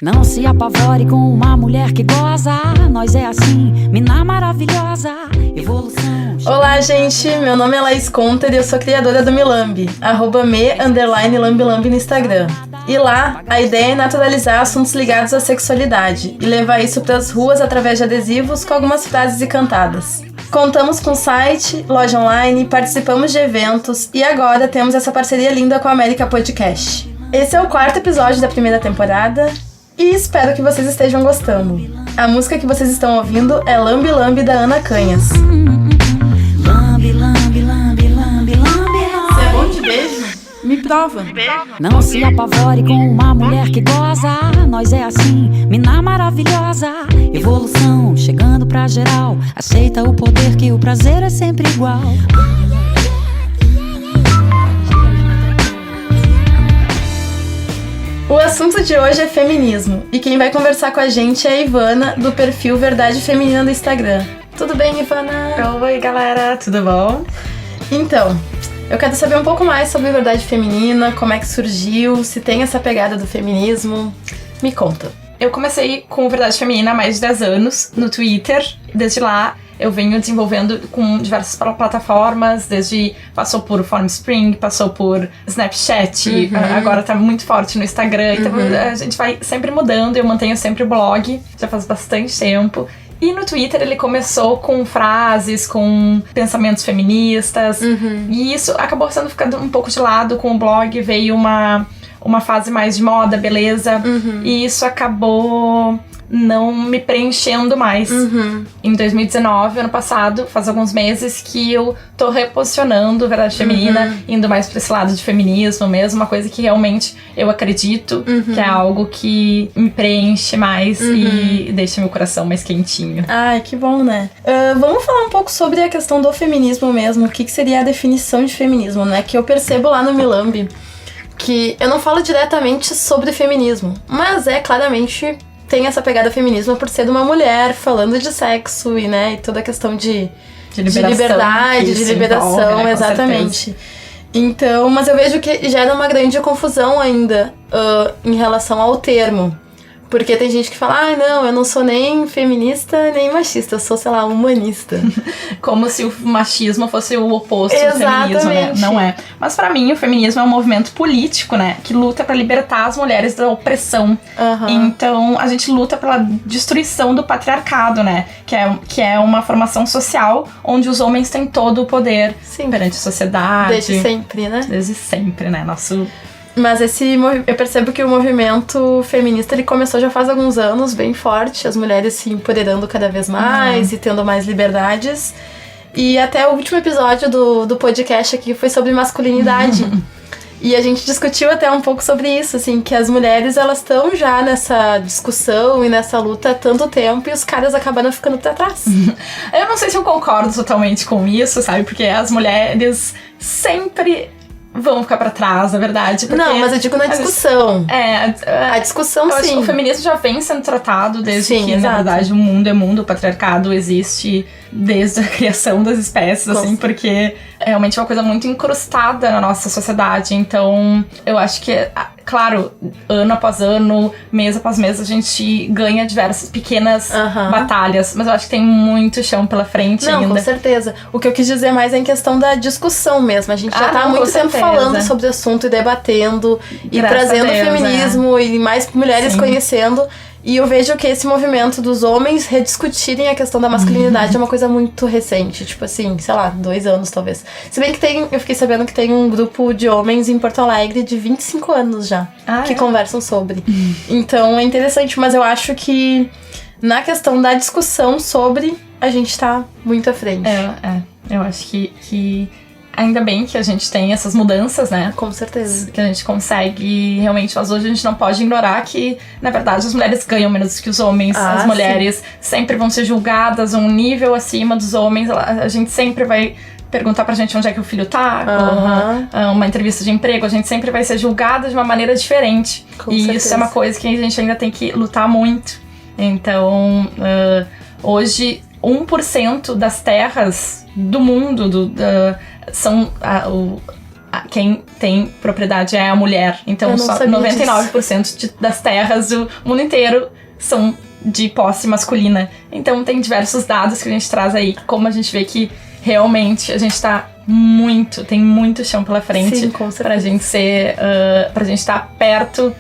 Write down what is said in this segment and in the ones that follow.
Não se apavore com uma mulher que goza. Nós é assim, mina maravilhosa. Evolução. Olá, gente. Meu nome é Laís Conter e eu sou criadora do Milambi. @me_lambilambi no Instagram. E lá, a ideia é naturalizar assuntos ligados à sexualidade e levar isso para as ruas através de adesivos com algumas frases e cantadas. Contamos com site, loja online, participamos de eventos e agora temos essa parceria linda com a América Podcast. Esse é o 4º episódio da primeira temporada e espero que vocês estejam gostando. A música que vocês estão ouvindo é Lambi Lambi, da Ana Canhas. Lambi, lambi, lambi, lambi, lambi. Você é bom de beijo? Me prova. Não se apavore com uma mulher que goza. Nós é assim, mina maravilhosa. Evolução, chegando pra geral. Aceita o poder que o prazer é sempre igual. O assunto de hoje é feminismo, e quem vai conversar com a gente é a Ivana, do perfil Verdade Feminina do Instagram. Tudo bem, Ivana? Oi, galera, tudo bom? Então, eu quero saber um pouco mais sobre Verdade Feminina, como é que surgiu, se tem essa pegada do feminismo. Me conta. Eu comecei com Verdade Feminina há mais de 10 anos no Twitter. Desde lá, eu venho desenvolvendo com diversas plataformas, passou por Formspring, passou por Snapchat, agora tá muito forte no Instagram, então a gente vai sempre mudando, eu mantenho sempre o blog, já faz bastante tempo. E no Twitter ele começou com frases, com pensamentos feministas, e isso acabou ficando um pouco de lado. Com o blog veio uma fase mais de moda, beleza, e isso acabou não me preenchendo mais. Em 2019, ano passado, faz alguns meses que eu tô reposicionando Verdade Feminina, indo mais pra esse lado de feminismo mesmo, uma coisa que realmente eu acredito, que é algo que me preenche mais e deixa meu coração mais quentinho. Ai, que bom, né? Vamos falar um pouco sobre a questão do feminismo mesmo, o que seria a definição de feminismo, né? Que eu percebo lá no Milambi, que eu não falo diretamente sobre feminismo, mas claramente tem essa pegada feminismo por ser de uma mulher falando de sexo e, né, e toda a questão de liberdade, de liberação, envolve, né, exatamente. Então, mas eu vejo que gera uma grande confusão ainda em relação ao termo. Porque tem gente que fala, não, eu não sou nem feminista nem machista, eu sou, sei lá, humanista. Como se o machismo fosse o oposto do feminismo, né? Não é. Mas pra mim, o feminismo é um movimento político, né? Que luta pra libertar as mulheres da opressão. Então, a gente luta pela destruição do patriarcado, né? Que é uma formação social onde os homens têm todo o poder perante a sociedade. Desde sempre, né? Desde sempre, né? Mas eu percebo que o movimento feminista ele começou já faz alguns anos, bem forte, as mulheres se empoderando cada vez mais e tendo mais liberdades. E até o último episódio do podcast aqui foi sobre masculinidade. E a gente discutiu até um pouco sobre isso, assim, que as mulheres elas estão já nessa discussão e nessa luta há tanto tempo e os caras acabaram ficando pra trás. Eu não sei se eu concordo totalmente com isso, sabe? Porque as mulheres sempre vão ficar pra trás, na verdade. Não, mas eu digo na discussão. A discussão, eu sim. Acho que o feminismo já vem sendo tratado desde que, exato. Na verdade, o mundo é mundo, o patriarcado existe desde a criação das espécies, assim, porque é realmente uma coisa muito incrustada na nossa sociedade. Então, eu acho que, claro, ano após ano, mês após mês, a gente ganha diversas pequenas batalhas, mas eu acho que tem muito chão pela frente ainda. Não, com certeza. O que eu quis dizer mais é em questão da discussão mesmo. A gente já tá há muito tempo falando sobre o assunto e debatendo e trazendo feminismo e mais mulheres conhecendo. E eu vejo que esse movimento dos homens rediscutirem a questão da masculinidade é uma coisa muito recente. Tipo assim, sei lá, 2 anos talvez. Se bem que eu fiquei sabendo que tem um grupo de homens em Porto Alegre de 25 anos já, que conversam sobre. Então é interessante, mas eu acho que na questão da discussão sobre, a gente tá muito à frente. Eu acho que ainda bem que a gente tem essas mudanças, né? Com certeza. Que a gente consegue realmente, mas hoje a gente não pode ignorar que, na verdade, as mulheres ganham menos que os homens. As mulheres sempre vão ser julgadas um nível acima dos homens. A gente sempre vai perguntar pra gente onde é que o filho tá, uma entrevista de emprego, a gente sempre vai ser julgada de uma maneira diferente. Com certeza. Isso é uma coisa que a gente ainda tem que lutar muito. Então, hoje, 1% das terras do mundo são quem tem propriedade é a mulher. Então, só 99% das terras do mundo inteiro são de posse masculina. Então, tem diversos dados que a gente traz aí, como a gente vê que realmente a gente tem muito chão pela frente. Sim, com certeza. Pra gente pra gente estar perto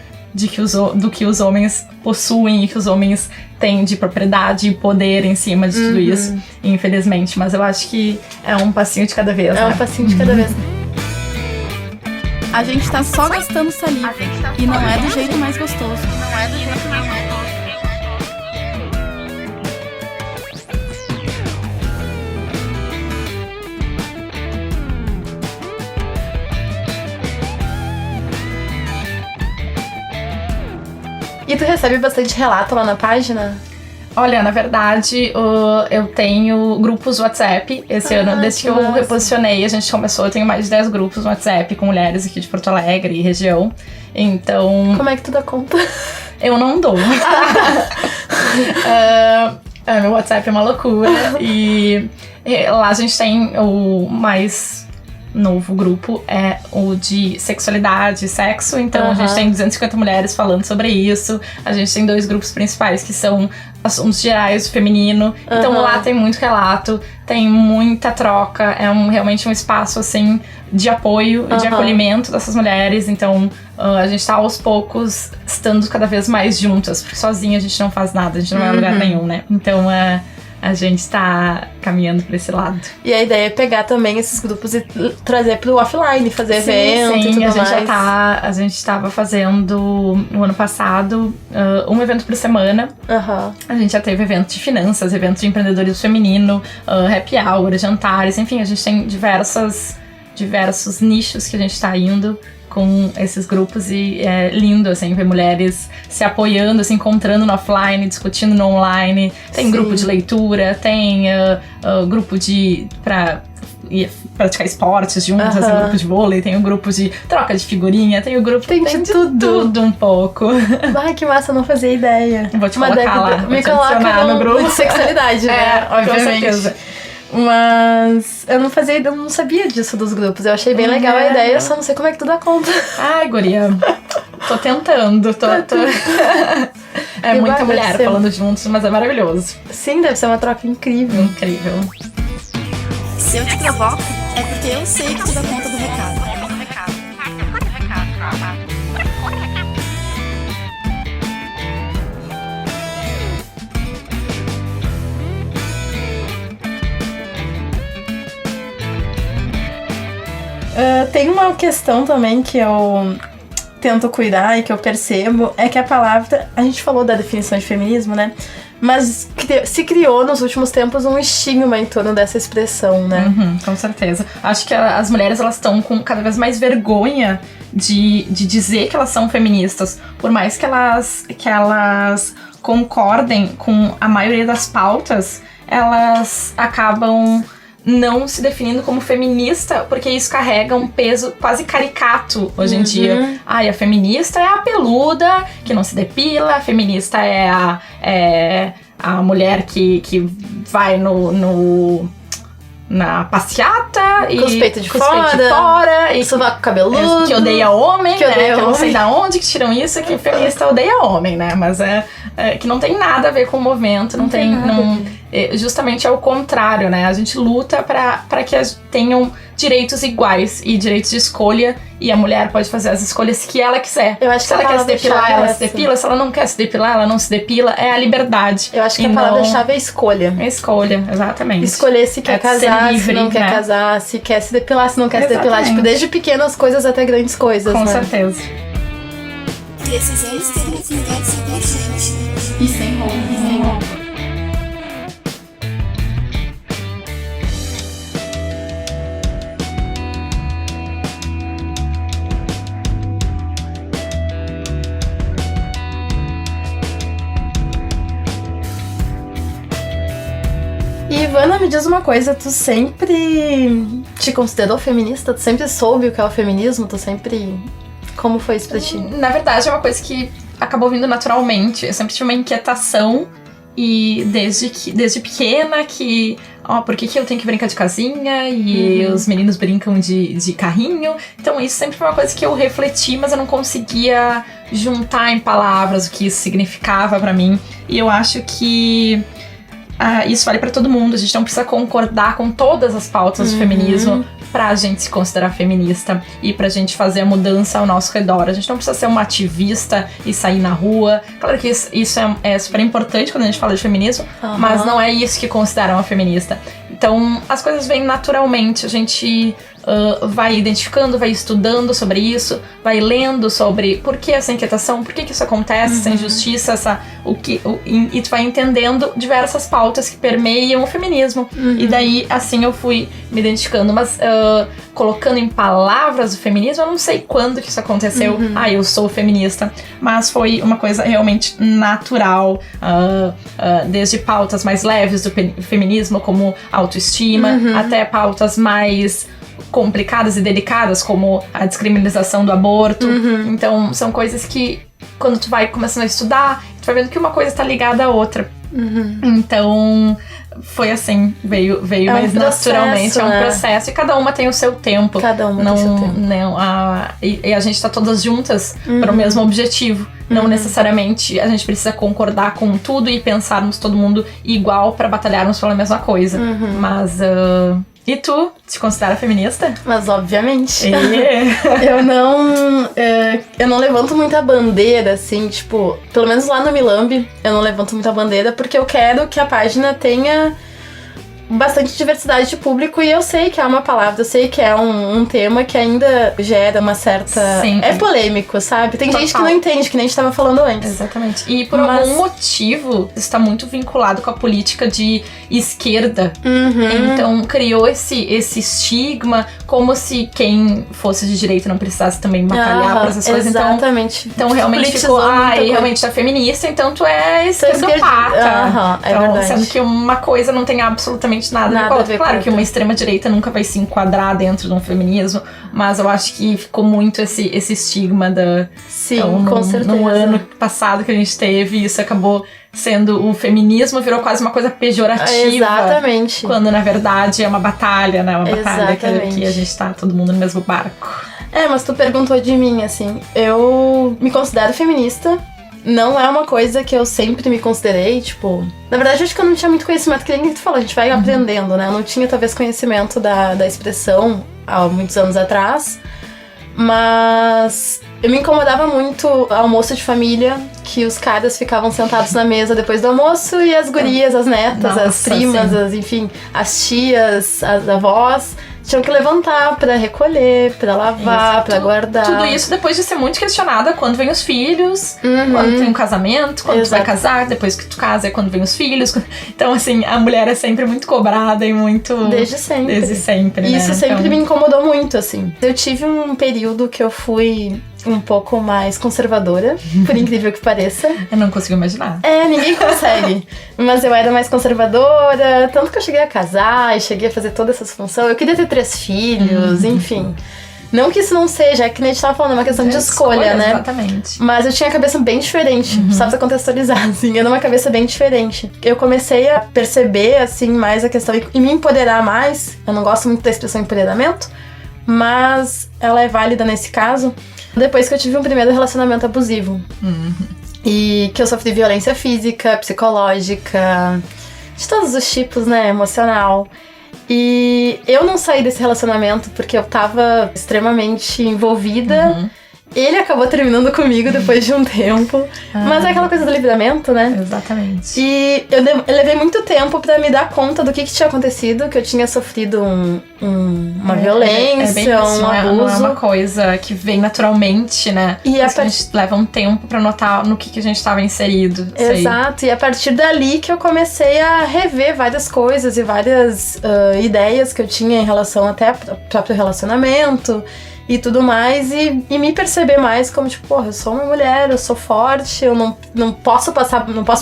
do que os homens possuem e que os homens têm de propriedade e poder em cima de tudo isso, infelizmente. Mas eu acho que é um passinho de cada vez, né? É um passinho de cada vez. A gente tá só gastando saliva. E não é do jeito mais gostoso. E tu recebe bastante relato lá na página? Olha, na verdade, eu tenho grupos WhatsApp esse ano, desde que eu reposicionei, a gente começou, eu tenho mais de 10 grupos no WhatsApp com mulheres aqui de Porto Alegre e região. Então... Como é que tu dá conta? Eu não dou. Meu WhatsApp é uma loucura. E lá a gente tem o mais novo grupo, é o de sexualidade e sexo. Então a gente tem 250 mulheres falando sobre isso. A gente tem 2 grupos principais que são assuntos gerais, feminino. Então lá tem muito relato, tem muita troca. É realmente um espaço, assim, de apoio e de acolhimento dessas mulheres. Então a gente tá aos poucos estando cada vez mais juntas, porque sozinha a gente não faz nada, a gente não vai a lugar nenhum, né? Então a gente tá caminhando pra esse lado. E a ideia é pegar também esses grupos e trazer pro offline, fazer evento e tudo mais. A gente tava fazendo, no ano passado, um evento por semana. A gente já teve evento de finanças, evento de empreendedorismo feminino, happy hour, jantares, enfim, a gente tem diversos nichos que a gente tá indo com esses grupos e é lindo, assim, ver mulheres se apoiando, se encontrando no offline, discutindo no online. Tem grupo de leitura, tem grupo pra praticar esportes juntas, tem grupo de vôlei, tem o grupo de troca de figurinha, tem o grupo... Tem de tudo um pouco. Ai, que massa, eu não fazia ideia. Vou te colocar lá, me coloca no grupo de sexualidade, né? Obviamente. Com certeza. Mas eu não sabia disso dos grupos. Eu achei bem legal a ideia, eu só não sei como é que tu dá conta. Ai, guria. Tô tentando, É muita mulher falando juntos, mas é maravilhoso. Sim, deve ser uma troca incrível. Incrível. Se eu te provoco, é porque eu sei que tu dá conta do recado. Tem uma questão também que eu tento cuidar e que eu percebo, é que a palavra... A gente falou da definição de feminismo, né? Mas se criou nos últimos tempos um estigma em torno dessa expressão, né? Com certeza. Acho que as mulheres, elas estão com cada vez mais vergonha de dizer que elas são feministas. Por mais que elas concordem com a maioria das pautas, elas acabam não se definindo como feminista, porque isso carrega um peso quase caricato hoje em dia. Ai, a feminista é a peluda, que não se depila, a feminista é a mulher que vai na passeata e com os peitos de fora e sovaco cabeludo, que odeia homem, que eu não sei da onde que tiram isso, que feminista odeia homem, né? Mas que não tem nada a ver com o movimento, não tem justamente é o contrário, né? A gente luta para que tenham direitos iguais e direitos de escolha, e a mulher pode fazer as escolhas que ela quiser. Eu acho se ela quer se depilar, ela se depila. Se ela não quer se depilar, ela não se depila. É a liberdade. Eu acho que a palavra-chave é a escolha. É a escolha, exatamente. Escolher se quer casar, livre, se não quer casar, se quer se depilar, se não quer se depilar. Tipo, desde pequenas coisas até grandes coisas, com né? certeza. Precisamos ter um lugar de ser gente. E sem roupa. Ivana, me diz uma coisa, tu sempre te considerou feminista? Tu sempre soube o que é o feminismo? Tu sempre... Como foi isso pra ti? Na verdade, é uma coisa que acabou vindo naturalmente. Eu sempre tive uma inquietação E desde pequena que... por que eu tenho que brincar de casinha? E os meninos brincam de carrinho. Então isso sempre foi uma coisa que eu refleti, mas eu não conseguia juntar em palavras o que isso significava pra mim. E eu acho que isso vale pra todo mundo. A gente não precisa concordar com todas as pautas do feminismo pra gente se considerar feminista e pra gente fazer a mudança ao nosso redor. A gente não precisa ser uma ativista e sair na rua. Claro que isso é super importante quando a gente fala de feminismo, mas não é isso que considera uma feminista. Então, as coisas vêm naturalmente. A gente vai identificando, vai estudando sobre isso, vai lendo sobre por que essa inquietação, por que isso acontece, essa injustiça, e tu vai entendendo diversas pautas que permeiam o feminismo. E daí, assim, eu fui me identificando. Mas colocando em palavras o feminismo, eu não sei quando que isso aconteceu. Eu sou feminista. Mas foi uma coisa realmente natural. Desde pautas mais leves do feminismo, como autoestima, até pautas mais complicadas e delicadas, como a descriminalização do aborto. Então, são coisas que, quando tu vai começando a estudar, tu vai vendo que uma coisa está ligada à outra. Então, foi assim, veio mais processo, naturalmente, né? É um processo, e cada uma tem o seu tempo. Cada uma tem o seu tempo. E a gente tá todas juntas para o mesmo objetivo. Não necessariamente a gente precisa concordar com tudo e pensarmos todo mundo igual para batalharmos pela mesma coisa. Mas... E tu? Te considera feminista? Mas obviamente. Eu não levanto muita bandeira, assim, tipo... Pelo menos lá no Milambi, eu não levanto muita bandeira porque eu quero que a página tenha bastante diversidade de público, e eu sei que é uma palavra, eu sei que é um tema que ainda gera uma certa... Sim. É polêmico, sabe? Tem gente que não entende, que nem a gente tava falando antes. Exatamente. E por algum motivo, isso tá muito vinculado com a política de esquerda. Então, criou esse estigma, como se quem fosse de direita não precisasse também batalhar por essas coisas. Exatamente. Então realmente ficou, realmente tá feminista, então tu é esquerdopata. É verdade. Sendo que uma coisa não tem absolutamente nada a ver. Claro que uma extrema-direita nunca vai se enquadrar dentro de um feminismo, mas eu acho que ficou muito esse estigma da... Sim, com certeza. No ano passado que a gente teve, isso acabou sendo... O feminismo virou quase uma coisa pejorativa. Exatamente. Quando, na verdade, é uma batalha, né? Uma batalha que a gente tá todo mundo no mesmo barco. Mas tu perguntou de mim, assim. Eu me considero feminista. Não é uma coisa que eu sempre me considerei, tipo... Na verdade, acho que eu não tinha muito conhecimento, que nem tu falou, a gente vai aprendendo, né? Eu não tinha, talvez, conhecimento da expressão há muitos anos atrás. Mas eu me incomodava muito almoço de família, que os caras ficavam sentados na mesa depois do almoço e as gurias, as netas, as primas, enfim, as tias, as avós... tinham que levantar pra recolher, pra lavar, pra guardar. Tudo isso depois de ser muito questionada quando vem os filhos, quando tem um casamento, quando tu vai casar, depois que tu casa é quando vem os filhos. Então, assim, a mulher é sempre muito cobrada e muito... Desde sempre. Desde sempre, Isso sempre me incomodou muito, assim. Eu tive um período que eu fui um pouco mais conservadora, por incrível que pareça. Eu não consigo imaginar. Ninguém consegue. Mas eu era mais conservadora, tanto que eu cheguei a casar e cheguei a fazer todas essas funções. Eu queria ter 3 filhos, enfim. Não que isso não seja, é que nem a gente tava falando, é uma questão de escolha, né? Exatamente. Mas eu tinha a cabeça bem diferente, só pra contextualizar, assim, era uma cabeça bem diferente. Eu comecei a perceber, assim, mais a questão e me empoderar mais. Eu não gosto muito da expressão empoderamento, mas ela é válida nesse caso. Depois que eu tive um primeiro relacionamento abusivo. E que eu sofri violência física, psicológica, de todos os tipos, né, emocional. E eu não saí desse relacionamento porque eu tava extremamente envolvida. Ele acabou terminando comigo depois de um tempo. Mas é aquela coisa do livramento, né? Exatamente. E eu levei muito tempo pra me dar conta do que tinha acontecido, que eu tinha sofrido uma violência, bem isso, um abuso. Não é uma coisa que vem naturalmente, né? E a gente leva um tempo pra notar no que a gente tava inserido. Exato, e a partir dali que eu comecei a rever várias coisas e várias ideias que eu tinha em relação até ao próprio relacionamento. e tudo mais, e me perceber mais como, tipo, porra, eu sou uma mulher, eu sou forte, eu não posso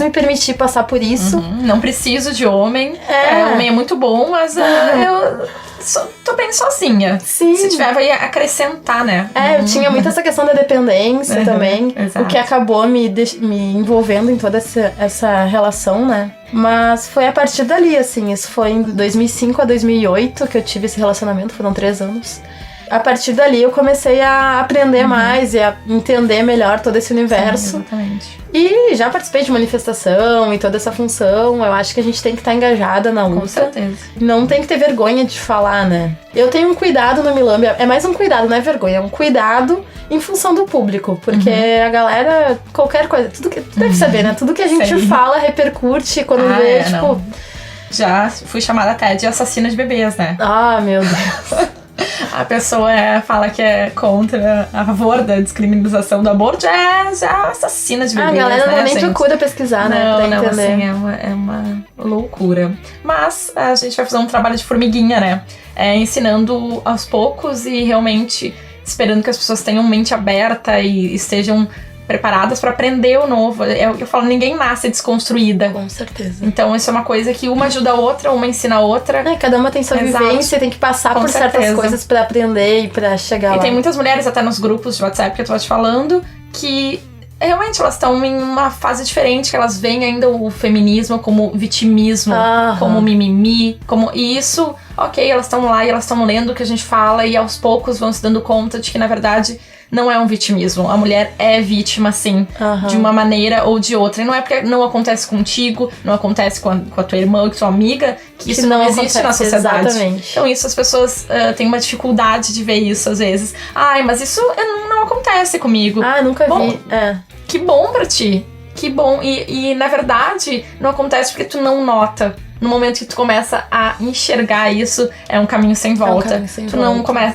me permitir passar por isso. Não preciso de homem. Homem é muito bom, mas eu tô bem sozinha. Sim. Se tiver, vai acrescentar, né? Eu tinha muito essa questão da dependência também, exato. o que acabou me envolvendo em toda essa relação, né? Mas foi a partir dali, assim, isso foi em 2005 a 2008 que eu tive esse relacionamento, foram 3 anos. A partir dali eu comecei a aprender mais e a entender melhor todo esse universo. Sim, exatamente. E já participei de manifestação e toda essa função. Eu acho que a gente tem que estar engajada na luta. Com certeza. Não tem que ter vergonha de falar, né? Eu tenho um cuidado no Milambi, é mais um cuidado, não é vergonha, é um cuidado em função do público. Porque a galera, qualquer coisa, tu deve saber, né? Tudo que a gente fala repercute quando vê, tipo... Não. Já fui chamada até de assassina de bebês, né? Ah, meu Deus. A pessoa fala que é contra, a favor da descriminalização do aborto, já assassina de bebês, a galera né, não nem gente? procura pesquisar, né? Pra Não, entender. assim, é uma loucura. Mas a gente vai fazer um trabalho de formiguinha, né? Ensinando aos poucos e realmente esperando que as pessoas tenham mente aberta e estejam preparadas pra aprender o novo. É o que eu falo, ninguém nasce desconstruída. Com certeza. Então isso é uma coisa que uma ajuda a outra, uma ensina a outra. Cada uma tem sua Exato. vivência, tem que passar Com por certas certeza. coisas pra aprender e pra chegar lá. E tem muitas mulheres até nos grupos de WhatsApp que eu tô te falando que realmente elas estão em uma fase diferente, que elas veem ainda o feminismo como vitimismo, como mimimi, e isso, ok, elas estão lá e elas estão lendo o que a gente fala e aos poucos vão se dando conta de que na verdade não é um vitimismo. A mulher é vítima, sim, de uma maneira ou de outra. E não é porque não acontece contigo, não acontece com a tua irmã ou com a tua amiga, que isso não existe na sociedade. Exatamente. Então isso, as pessoas têm uma dificuldade de ver isso às vezes. Ai, mas isso não acontece comigo. Nunca vi. Que bom pra ti. Que bom. E na verdade, não acontece porque tu não nota. No momento que tu começa a enxergar isso, é um caminho sem volta. Tu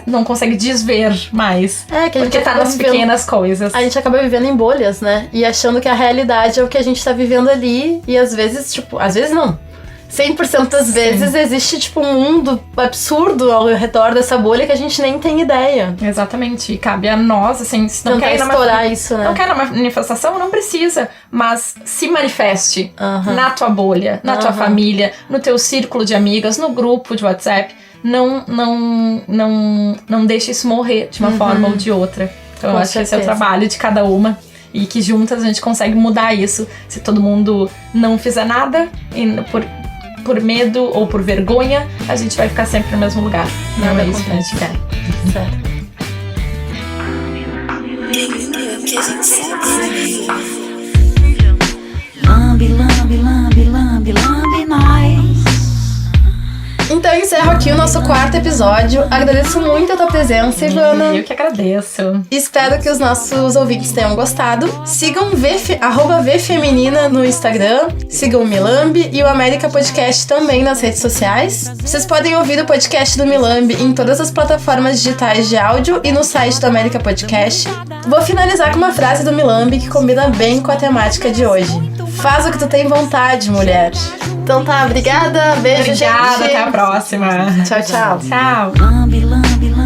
não consegue desver mais. Que a gente porque tá nas pequenas coisas. A gente acaba vivendo em bolhas, né? E achando que a realidade é o que a gente tá vivendo ali. E às vezes, às vezes não. 100% das vezes existe, um mundo absurdo ao redor dessa bolha que a gente nem tem ideia. Exatamente. E cabe a nós, assim, se não quer explorar isso, né? Não quer uma manifestação, não precisa. Mas se manifeste na tua bolha, na tua família, no teu círculo de amigas, no grupo de WhatsApp. Não deixe isso morrer de uma forma ou de outra. Então, eu acho que esse é o trabalho de cada uma. E que juntas a gente consegue mudar isso. Se todo mundo não fizer nada, por medo ou por vergonha, a gente vai ficar sempre no mesmo lugar. Não é isso que a gente quer. Certo. Lambe, lambe, lambe, lambe, lambe nós. Então eu encerro aqui o nosso 4º episódio. Agradeço muito a tua presença, Ivana. Eu que agradeço. Espero que os nossos ouvintes tenham gostado. Sigam @vfeminina no Instagram. Sigam o Milambi e o América Podcast também nas redes sociais. Vocês podem ouvir o podcast do Milambi em todas as plataformas digitais de áudio e no site do América Podcast. Vou finalizar com uma frase do Milambi que combina bem com a temática de hoje. Faz o que tu tem vontade, mulher. Então tá, obrigada. Beijo, gente. Obrigada, até a próxima. Tchau, tchau. Tchau. Lambe, lambe, lambe.